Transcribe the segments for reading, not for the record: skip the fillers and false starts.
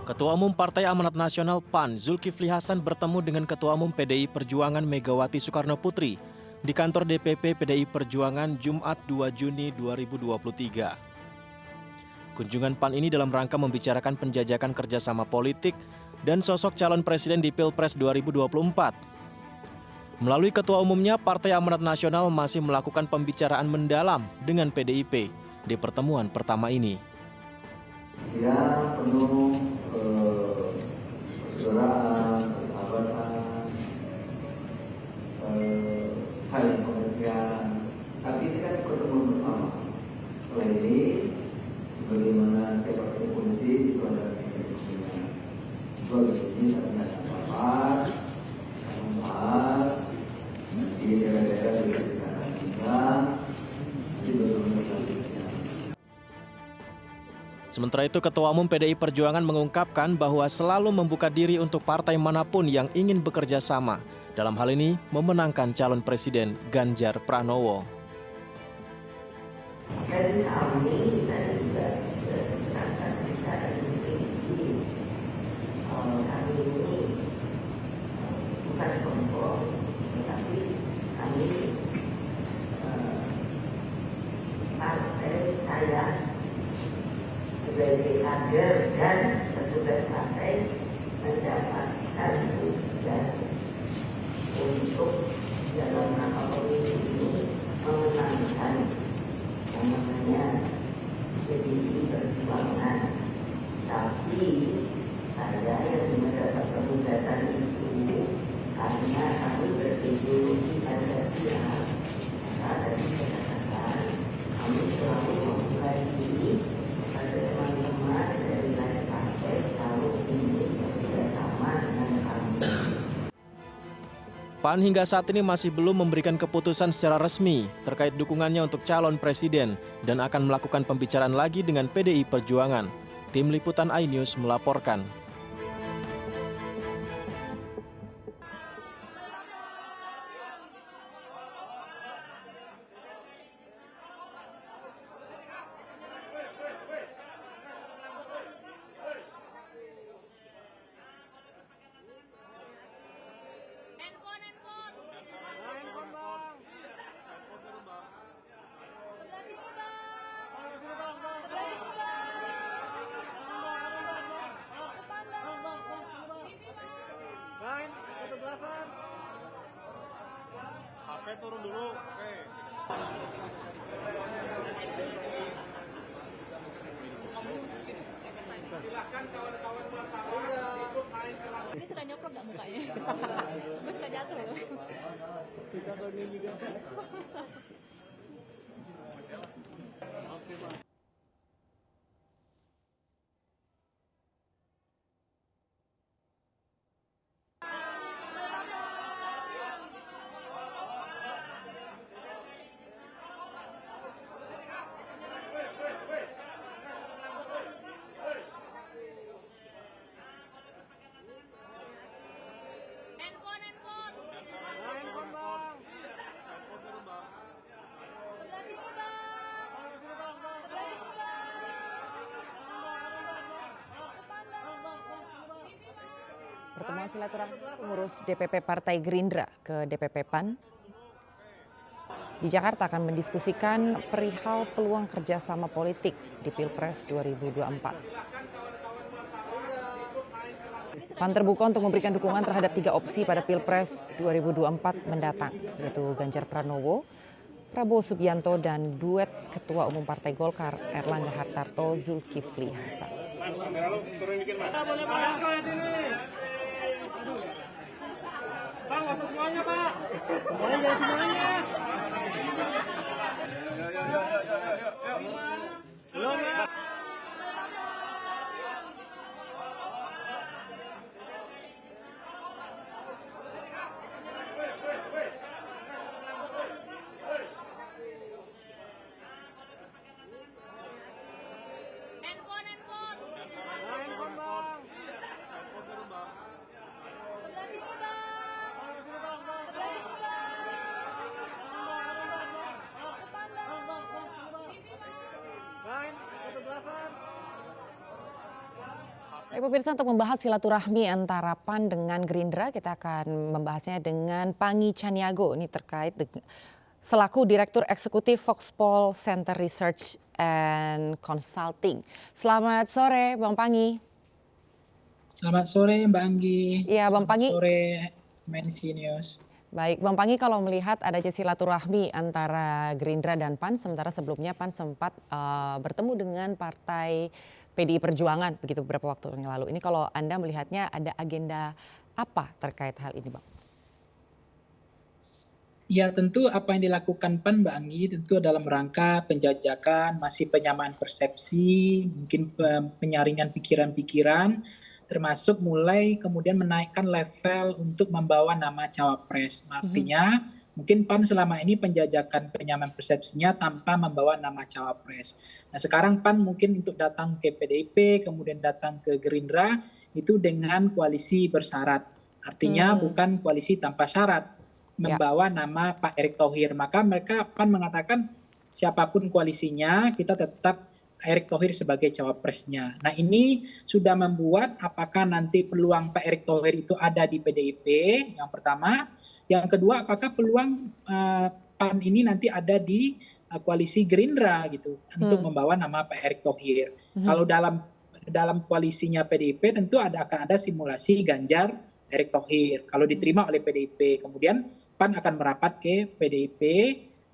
Ketua Umum Partai Amanat Nasional PAN, Zulkifli Hasan bertemu dengan Ketua Umum PDI Perjuangan Megawati Soekarno Putri di kantor DPP PDI Perjuangan Jumat 2 Juni 2023. Kunjungan PAN ini dalam rangka membicarakan penjajakan kerjasama politik dan sosok calon presiden di Pilpres 2024. Melalui Ketua Umumnya, Partai Amanat Nasional masih melakukan pembicaraan mendalam dengan PDIP di pertemuan pertama ini. Ya, penuh persaudaraan, persahabatan, saling pengertian. Tapi ini kan pertemuan pertama. Setelah ini, sebagaimana tiap partai politik itu ada mekanismenya. Juga di sini kami akan rapat, membahas, nanti daerah-daerah juga kita akan tinggal, nanti bagaimana selanjutnya. Sementara itu, Ketua Umum PDI Perjuangan mengungkapkan bahwa selalu membuka diri untuk partai manapun yang ingin bekerja sama. Dalam hal ini, memenangkan calon presiden Ganjar Pranowo. Dari kami tadi juga sudah diterangkan secara intensif. Kami ini bukan sombong, tetapi kami partai saya sebagai kader dan petugas partai mendapatkan tugas untuk dalam rangka pemilu ini memenangkan yang namanya PDI Perjuangan. Tapi saya yang mendapat penugasan itu karena kami berideologi Pancasila. Maka tadi saya katakan kami selalu membuka diri kepada teman-teman dari lain partai kalau ingin bekerjasama dengan kami. PAN hingga saat ini masih belum memberikan keputusan secara resmi terkait dukungannya untuk calon presiden dan akan melakukan pembicaraan lagi dengan PDI Perjuangan. Tim Liputan iNews melaporkan. HP turun dulu, oke. Silakan kawan-kawan wartawan ikut main ke lapangan. Ini suka nyoprok gak mukanya? Gue suka jatuh loh. Suka bagian juga. Pertemuan silaturahmi pengurus DPP Partai Gerindra ke DPP PAN di Jakarta akan mendiskusikan perihal peluang kerjasama politik di Pilpres 2024. PAN terbuka untuk memberikan dukungan terhadap 3 opsi pada Pilpres 2024 mendatang, yaitu Ganjar Pranowo, Prabowo Subianto, dan duet Ketua Umum Partai Golkar Erlangga Hartarto Zulkifli Hasan. Bang, masuk semuanya, Pak. Semuanya jangan semuanya. Belum ya. Baik pemirsa, untuk membahas silaturahmi antara PAN dengan Gerindra, kita akan membahasnya dengan Pangi Caniago. Ini terkait selaku Direktur Eksekutif Foxpol Center Research and Consulting. Selamat sore Bang Pangi. Selamat sore Mbak Anggi. Iya Bang Pangi. Selamat sore Mensi News. Baik Bang Pangi, kalau melihat adanya silaturahmi antara Gerindra dan PAN, sementara sebelumnya PAN sempat bertemu dengan partai PDI Perjuangan begitu beberapa waktu yang lalu. Ini kalau Anda melihatnya ada agenda apa terkait hal ini Bang? Ya tentu apa yang dilakukan PAN Mbak Anggi tentu dalam rangka penjajakan, masih penyamaan persepsi, mungkin penyaringan pikiran-pikiran, termasuk mulai kemudian menaikkan level untuk membawa nama cawapres. Artinya mungkin PAN selama ini penjajakan penyamaan persepsinya tanpa membawa nama cawapres. Nah sekarang PAN mungkin untuk datang ke PDIP, kemudian datang ke Gerindra, itu dengan koalisi bersyarat. Artinya bukan koalisi tanpa syarat, membawa nama Pak Erick Thohir. Maka mereka PAN mengatakan siapapun koalisinya, kita tetap Erick Thohir sebagai cawapresnya. Nah ini sudah membuat apakah nanti peluang Pak Erick Thohir itu ada di PDIP, yang pertama. Yang kedua, apakah peluang PAN ini nanti ada di koalisi Gerindra gitu untuk membawa nama Pak Erick Thohir. Kalau dalam koalisinya PDIP tentu akan ada simulasi Ganjar Erick Thohir. Kalau diterima oleh PDIP, kemudian PAN akan merapat ke PDIP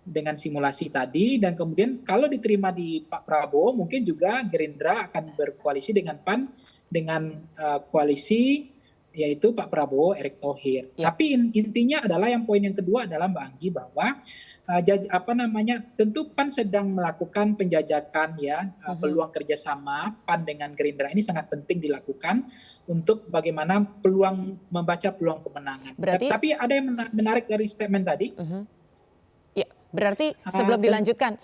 dengan simulasi tadi, dan kemudian kalau diterima di Pak Prabowo mungkin juga Gerindra akan berkoalisi dengan PAN dengan koalisi yaitu Pak Prabowo Erick Thohir. Tapi intinya adalah yang poin yang kedua adalah Mbak Anggi bahwa tentu PAN sedang melakukan penjajakan ya, peluang kerjasama PAN dengan Gerindra ini sangat penting dilakukan untuk bagaimana membaca peluang kemenangan. Tapi ada yang menarik dari statement tadi. Ya, berarti sebelum dilanjutkan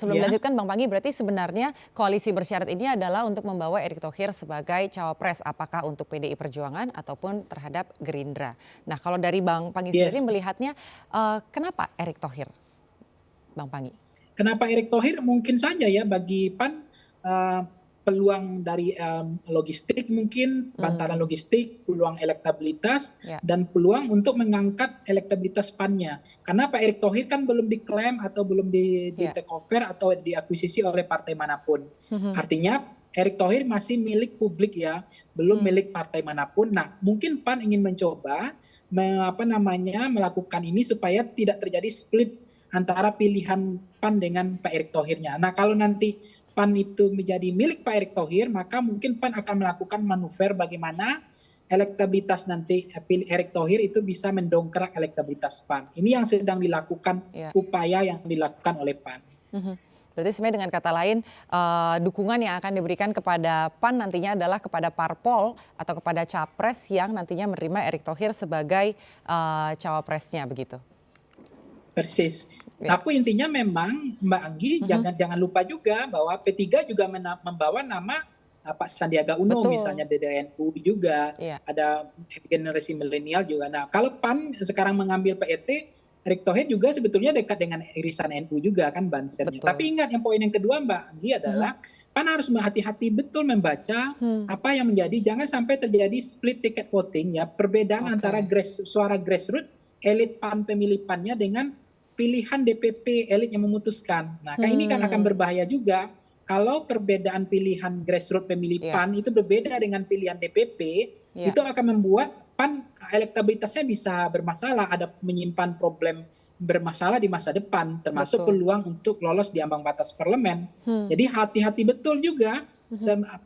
Bang Pangi, berarti sebenarnya koalisi bersyarat ini adalah untuk membawa Erick Thohir sebagai cawapres, apakah untuk PDI Perjuangan ataupun terhadap Gerindra. Nah kalau dari Bang Pangi sendiri melihatnya, kenapa Erick Thohir? Bang Pangi. Kenapa Erick Thohir? Mungkin saja ya bagi PAN peluang dari logistik mungkin, bantalan logistik, peluang elektabilitas, dan peluang untuk mengangkat elektabilitas PAN-nya. Karena Pak Erick Thohir kan belum diklaim atau belum di take over atau diakuisisi oleh partai manapun. Artinya Erick Thohir masih milik publik ya, belum milik partai manapun. Nah mungkin PAN ingin mencoba melakukan ini supaya tidak terjadi split antara pilihan PAN dengan Pak Erick Thohirnya. Nah kalau nanti PAN itu menjadi milik Pak Erick Thohir, maka mungkin PAN akan melakukan manuver bagaimana elektabilitas nanti Erick Thohir itu bisa mendongkrak elektabilitas PAN. Ini yang sedang dilakukan, upaya yang dilakukan oleh PAN. Berarti sebenarnya dengan kata lain, dukungan yang akan diberikan kepada PAN nantinya adalah kepada parpol atau kepada capres yang nantinya menerima Erick Thohir sebagai cawapresnya begitu. Persis. Tapi intinya memang Mbak Anggi jangan lupa juga bahwa P3 juga membawa nama Pak Sandiaga Uno misalnya dari NU juga, ada generasi milenial juga. Nah kalau PAN sekarang mengambil PET, Erick Thohir juga sebetulnya dekat dengan irisan NU juga kan bansernya. Tapi ingat yang poin yang kedua Mbak Anggi adalah PAN harus hati-hati betul membaca apa yang menjadi, jangan sampai terjadi split ticket voting ya, perbedaan antara suara grassroots, elit PAN pemilih PAN-nya dengan pilihan DPP elit yang memutuskan. Nah, ini kan akan berbahaya juga kalau perbedaan pilihan grassroots pemilih PAN itu berbeda dengan pilihan DPP, itu akan membuat PAN elektabilitasnya bisa bermasalah, ada menyimpan problem bermasalah di masa depan, termasuk peluang untuk lolos di ambang batas parlemen. Jadi hati-hati betul juga,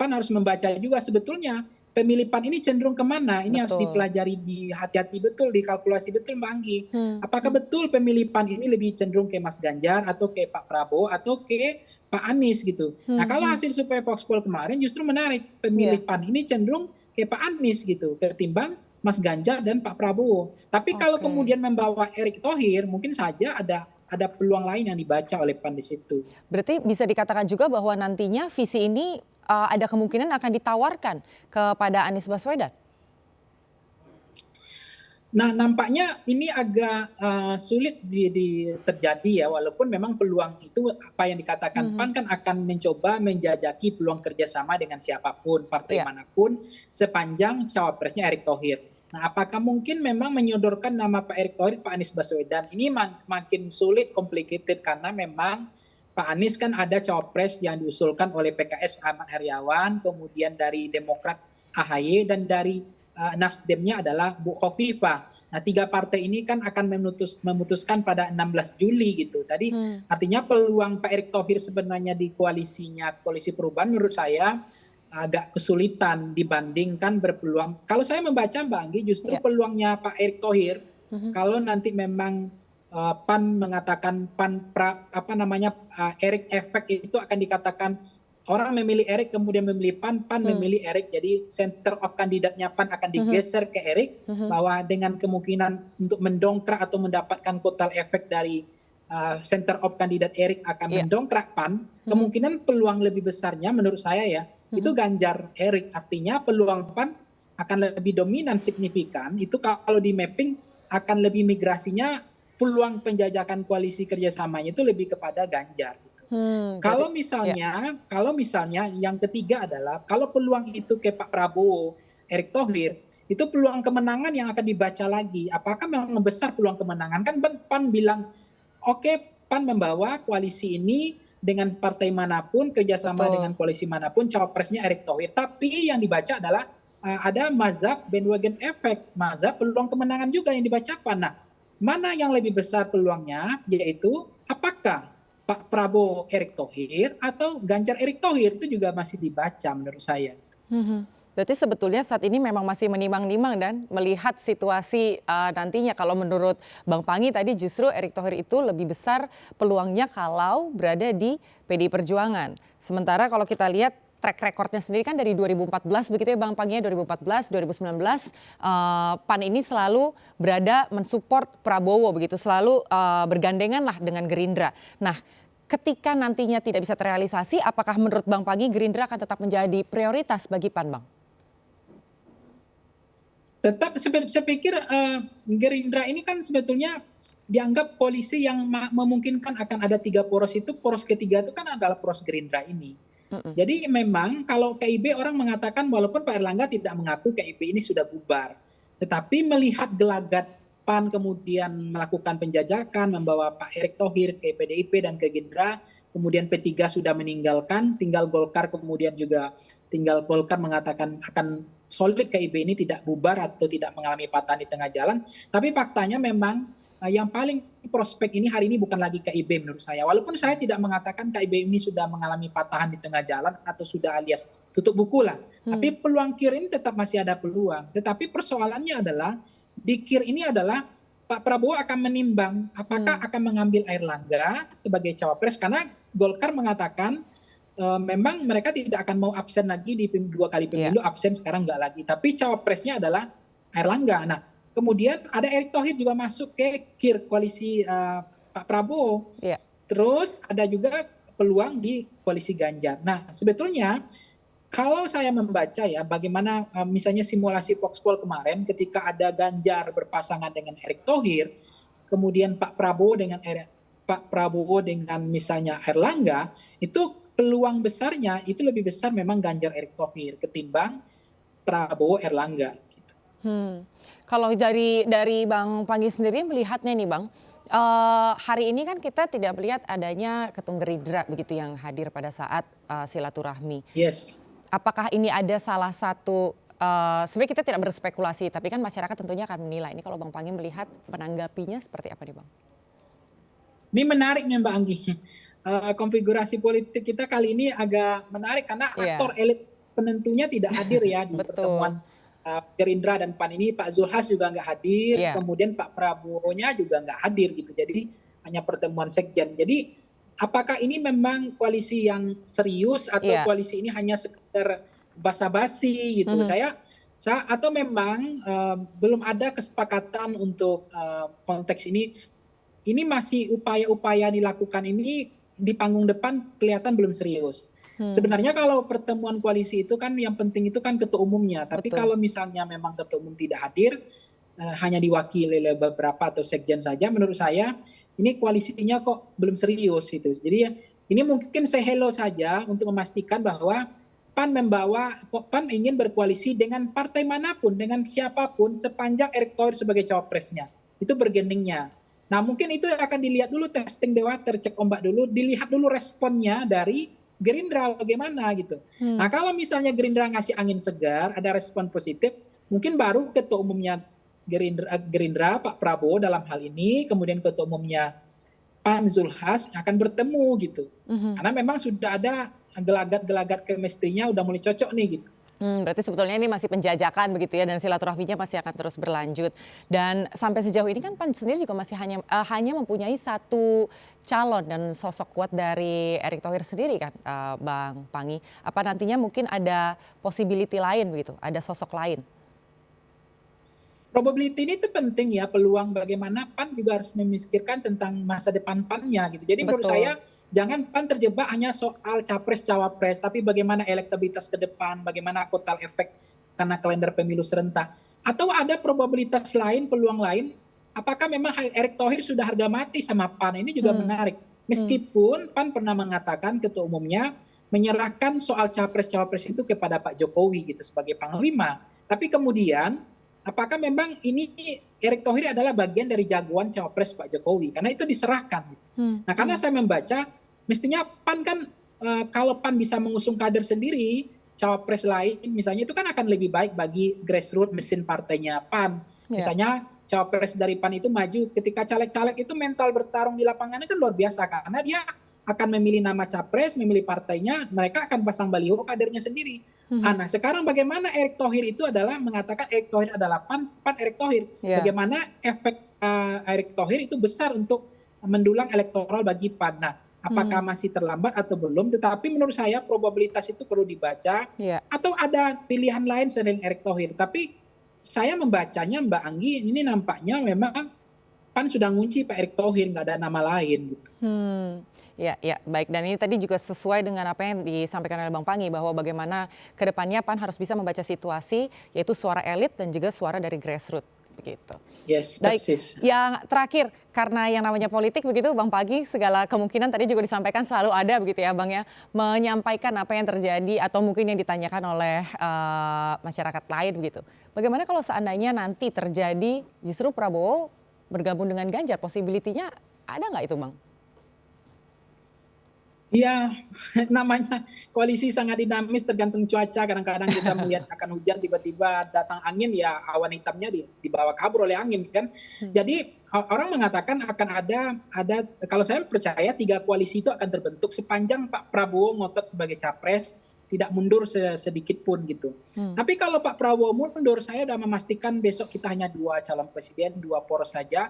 PAN harus membaca juga sebetulnya pemilih PAN ini cenderung kemana? Ini harus dipelajari, hati-hati betul, dikalkulasi betul Mbak Anggi. Apakah betul pemilih PAN ini lebih cenderung ke Mas Ganjar atau ke Pak Prabowo atau ke Pak Anies gitu. Nah kalau hasil survei Foxpol kemarin justru menarik, pemilih PAN ini cenderung ke Pak Anies gitu, ketimbang Mas Ganjar dan Pak Prabowo. Tapi kalau kemudian membawa Erick Thohir, mungkin saja ada peluang lain yang dibaca oleh PAN di situ. Berarti bisa dikatakan juga bahwa nantinya visi ini ada kemungkinan akan ditawarkan kepada Anies Baswedan? Nah, nampaknya ini agak sulit terjadi ya, walaupun memang peluang itu apa yang dikatakan PAN kan akan mencoba menjajaki peluang kerjasama dengan siapapun, partai manapun, sepanjang cawapresnya Erick Thohir. Nah, apakah mungkin memang menyodorkan nama Pak Erick Thohir, Pak Anies Baswedan? Ini makin sulit, complicated, karena memang Pak Anies kan ada cawapres yang diusulkan oleh PKS Ahmad Heriawan, kemudian dari Demokrat AHY, dan dari Nasdemnya adalah Bu Khofifah. Nah, 3 partai ini kan akan memutuskan pada 16 Juli gitu. Tadi artinya peluang Pak Erick Thohir sebenarnya di koalisi perubahan menurut saya agak kesulitan dibandingkan berpeluang. Kalau saya membaca Mbak Anggi, justru peluangnya Pak Erick Thohir kalau nanti memang PAN mengatakan Erick efek itu akan dikatakan orang memilih Erick kemudian memilih PAN memilih Erick, jadi center of kandidatnya PAN akan digeser ke Erick, bahwa dengan kemungkinan untuk mendongkrak atau mendapatkan kotel efek dari center of kandidat Erick akan mendongkrak PAN, kemungkinan peluang lebih besarnya menurut saya ya, itu Ganjar Erick, artinya peluang PAN akan lebih dominan signifikan, itu kalau di mapping akan lebih migrasinya, peluang penjajakan koalisi kerjasamanya itu lebih kepada Ganjar. Kalau misalnya yang ketiga adalah kalau peluang itu ke Pak Prabowo, Erick Thohir, itu peluang kemenangan yang akan dibaca lagi. Apakah memang besar peluang kemenangan? Kan PAN bilang, oke, PAN membawa koalisi ini dengan partai manapun, kerjasama dengan koalisi manapun, cawapresnya Erick Thohir. Tapi yang dibaca adalah ada mazhab bandwagon effect, mazhab peluang kemenangan juga yang dibaca PAN. Nah, mana yang lebih besar peluangnya, yaitu apakah Pak Prabowo Erick Thohir atau Ganjar Erick Thohir, itu juga masih dibaca menurut saya. Berarti sebetulnya saat ini memang masih menimbang-nimbang dan melihat situasi nantinya. Kalau menurut Bang Panggi tadi justru Erick Thohir itu lebih besar peluangnya kalau berada di PDI Perjuangan. Sementara kalau kita lihat track recordnya sendiri kan dari 2014 begitu ya Bang Panggi, 2014, 2019 PAN ini selalu berada mensupport Prabowo begitu, selalu bergandengan lah dengan Gerindra. Nah, ketika nantinya tidak bisa terrealisasi, apakah menurut Bang Panggi Gerindra akan tetap menjadi prioritas bagi PAN, Bang? Tetap, saya pikir Gerindra ini kan sebetulnya dianggap koalisi yang memungkinkan akan ada 3 poros itu, poros ketiga itu kan adalah poros Gerindra ini. Jadi memang kalau KIB orang mengatakan walaupun Pak Erlangga tidak mengaku KIB ini sudah bubar, tetapi melihat gelagat PAN kemudian melakukan penjajakan, membawa Pak Erick Thohir ke PDIP dan ke Gerindra, kemudian P3 sudah meninggalkan, tinggal Golkar mengatakan akan solid KIB ini tidak bubar atau tidak mengalami patahan di tengah jalan, tapi faktanya memang yang paling prospek ini hari ini bukan lagi KIB menurut saya. Walaupun saya tidak mengatakan KIB ini sudah mengalami patahan di tengah jalan atau sudah alias tutup buku lah. Tapi peluang KIR ini tetap masih ada peluang. Tetapi persoalannya adalah di KIR ini adalah Pak Prabowo akan menimbang apakah akan mengambil Airlangga sebagai cawapres, karena Golkar mengatakan memang mereka tidak akan mau absen lagi di 2 kali pemilu, absen sekarang enggak lagi. Tapi cawapresnya adalah Airlangga. Nah, kemudian ada Erick Thohir juga masuk ke KIR koalisi Pak Prabowo. Terus ada juga peluang di koalisi Ganjar. Nah, sebetulnya kalau saya membaca ya bagaimana misalnya simulasi Voxpol kemarin ketika ada Ganjar berpasangan dengan Erick Thohir, kemudian Pak Prabowo dengan misalnya Airlangga, itu peluang besarnya itu lebih besar memang Ganjar Erick Thohir ketimbang Prabowo Airlangga. Kalau dari Bang Panggi sendiri melihatnya nih Bang, hari ini kan kita tidak melihat adanya Ketum Gerindra begitu yang hadir pada saat silaturahmi. Yes. Apakah ini ada salah satu, sebenarnya kita tidak berspekulasi, tapi kan masyarakat tentunya akan menilai. Ini kalau Bang Panggi melihat menanggapinya seperti apa nih Bang? Ini menarik nih Mbak Anggi. Konfigurasi politik kita kali ini agak menarik karena aktor elit penentunya tidak hadir ya di pertemuan Gerindra dan PAN ini. Pak Zulhas juga nggak hadir, kemudian Pak Prabowo-nya juga nggak hadir gitu. Jadi hanya pertemuan sekjen. Jadi apakah ini memang koalisi yang serius atau koalisi ini hanya sekedar basa-basi gitu? Saya atau memang belum ada kesepakatan untuk konteks ini. Ini masih upaya-upaya dilakukan ini di panggung depan kelihatan belum serius. Sebenarnya kalau pertemuan koalisi itu kan yang penting itu kan ketua umumnya. Tapi kalau misalnya memang ketua umum tidak hadir, hanya diwakili oleh beberapa atau sekjen saja, menurut saya ini koalisinya kok belum serius itu. Jadi ya, ini mungkin say hello saja untuk memastikan bahwa PAN ingin berkoalisi dengan partai manapun, dengan siapapun sepanjang Erick Thohir sebagai cawapresnya. Itu bergeningnya. Nah mungkin itu akan dilihat dulu, testing the water, cek ombak dulu, dilihat dulu responnya dari Gerindra bagaimana gitu. Nah kalau misalnya Gerindra ngasih angin segar, ada respon positif, mungkin baru ketua umumnya Gerindra Pak Prabowo dalam hal ini, kemudian ketua umumnya PAN Zulhas akan bertemu gitu. Karena memang sudah ada gelagat-gelagat chemistry-nya udah mulai cocok nih gitu. Berarti sebetulnya ini masih penjajakan begitu ya, dan silaturahminya masih akan terus berlanjut. Dan sampai sejauh ini kan PAN sendiri juga masih hanya mempunyai satu calon dan sosok kuat dari Erick Thohir sendiri kan, Bang Panggi. Apa nantinya mungkin ada possibility lain begitu, ada sosok lain? Probability ini tuh penting ya, peluang bagaimana PAN juga harus memikirkan tentang masa depan PAN-nya gitu. Jadi menurut saya jangan PAN terjebak hanya soal capres-cawapres, tapi bagaimana elektabilitas ke depan, bagaimana kotel efek karena kalender pemilu serentak. Atau ada probabilitas lain, peluang lain, apakah memang Erick Thohir sudah harga mati sama PAN? Ini juga menarik. Meskipun PAN pernah mengatakan ketua umumnya menyerahkan soal capres-cawapres itu kepada Pak Jokowi gitu sebagai panglima. Tapi kemudian apakah memang ini Erick Thohir adalah bagian dari jagoan cawapres Pak Jokowi? Karena itu diserahkan. Nah karena saya membaca, mestinya PAN kan kalau PAN bisa mengusung kader sendiri, cawapres lain misalnya itu kan akan lebih baik bagi grassroots mesin partainya PAN. Misalnya cawapres dari PAN itu maju, ketika caleg-caleg itu mental bertarung di lapangannya kan luar biasa. Karena dia akan memilih nama capres, memilih partainya, mereka akan pasang baliho kadernya sendiri. Nah sekarang bagaimana Erick Thohir itu adalah mengatakan Erick Thohir adalah PAN Erick Thohir. Bagaimana efek Erick Thohir itu besar untuk mendulang elektoral bagi PAN. Nah apakah masih terlambat atau belum? Tetapi menurut saya probabilitas itu perlu dibaca. Atau ada pilihan lain selain Erick Thohir. Tapi saya membacanya Mbak Anggi, ini nampaknya memang PAN sudah ngunci Pak Erick Thohir, nggak ada nama lain gitu. Ya, baik. Dan ini tadi juga sesuai dengan apa yang disampaikan oleh Bang Panggi, bahwa bagaimana ke depannya PAN harus bisa membaca situasi, yaitu suara elit dan juga suara dari grassroots. Begitu. Yes, baik. persis. Yang terakhir, karena yang namanya politik begitu Bang Panggi, segala kemungkinan tadi juga disampaikan selalu ada begitu ya Bang ya, menyampaikan apa yang terjadi atau mungkin yang ditanyakan oleh masyarakat lain begitu. Bagaimana kalau seandainya nanti terjadi justru Prabowo bergabung dengan Ganjar, possibility-nya ada nggak itu Bang? Iya, namanya koalisi sangat dinamis, tergantung cuaca. Kadang-kadang kita melihat akan hujan, tiba-tiba datang angin, ya awan hitamnya dibawa kabur oleh angin kan. Jadi orang mengatakan akan ada kalau saya percaya 3 koalisi itu akan terbentuk sepanjang Pak Prabowo ngotot sebagai capres, tidak mundur sedikit pun gitu. Tapi kalau Pak Prabowo mundur, saya sudah memastikan besok kita hanya 2 calon presiden, 2 poros saja.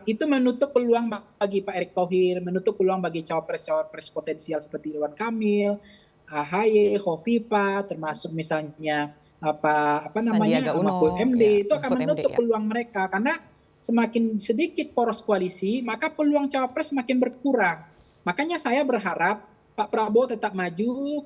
Itu menutup peluang bagi Pak Erick Thohir, menutup peluang bagi cawapres-cawapres potensial seperti Ridwan Kamil, AHY, Khofifah, termasuk misalnya Sandiaga Uno, Mahfud MD, itu akan Mahfud menutup MD, peluang mereka karena semakin sedikit poros koalisi, maka peluang cawapres semakin berkurang. Makanya saya berharap Pak Prabowo tetap maju,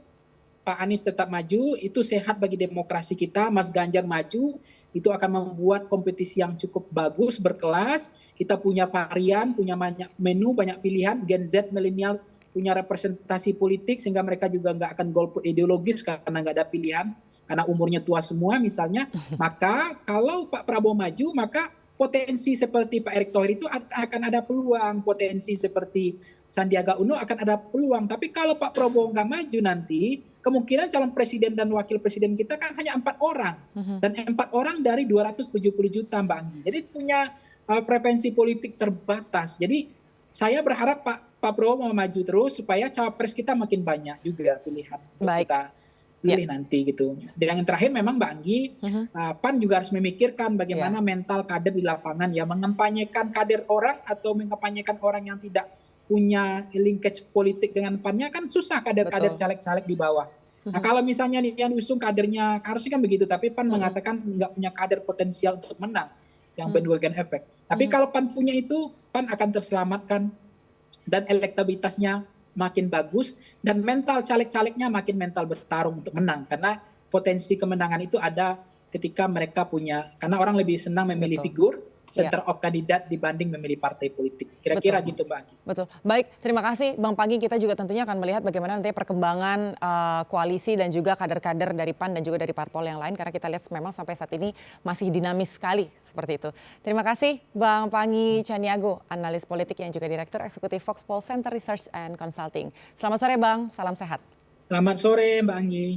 Pak Anies tetap maju, itu sehat bagi demokrasi kita. Mas Ganjar maju, itu akan membuat kompetisi yang cukup bagus, berkelas. Kita punya varian, punya banyak menu, banyak pilihan. Gen Z, milenial punya representasi politik sehingga mereka juga nggak akan golput ideologis karena nggak ada pilihan, karena umurnya tua semua misalnya. Maka kalau Pak Prabowo maju, maka potensi seperti Pak Erick Thohir itu akan ada peluang, potensi seperti Sandiaga Uno akan ada peluang. Tapi kalau Pak Prabowo nggak maju nanti, kemungkinan calon presiden dan wakil presiden kita kan hanya 4 orang. Dan 4 orang dari 270 juta Mbak Anggi. Jadi punya preferensi politik terbatas. Jadi saya berharap Pak Prabowo mau maju terus supaya cawapres kita makin banyak juga pilihan untuk kita pilih nanti gitu. Dan yang terakhir memang Mbak Anggi, PAN juga harus memikirkan bagaimana mental kader di lapangan, ya mengempanyekan kader orang atau mengempanyekan orang yang tidak punya linkage politik dengan PAN-nya kan susah kader-kader caleg-caleg di bawah. Nah kalau misalnya yang diusung kadernya harusnya kan begitu, tapi PAN mengatakan nggak punya kader potensial untuk menang yang bandwagon efek. Tapi kalau PAN punya itu, PAN akan terselamatkan dan elektabilitasnya makin bagus dan mental caleg-calegnya makin mental bertarung untuk menang karena potensi kemenangan itu ada ketika mereka punya, karena orang lebih senang memilih figur center of kandidat dibanding memilih partai politik. Kira-kira gitu Mbak Anggi. Betul. Baik, terima kasih Bang Panggi. Kita juga tentunya akan melihat bagaimana nanti perkembangan koalisi dan juga kader-kader dari PAN dan juga dari parpol yang lain. Karena kita lihat memang sampai saat ini masih dinamis sekali seperti itu. Terima kasih Bang Panggi Caniago, analis politik yang juga Direktur Eksekutif Foxpol Center Research and Consulting. Selamat sore Bang, salam sehat. Selamat sore Mbak Anggi.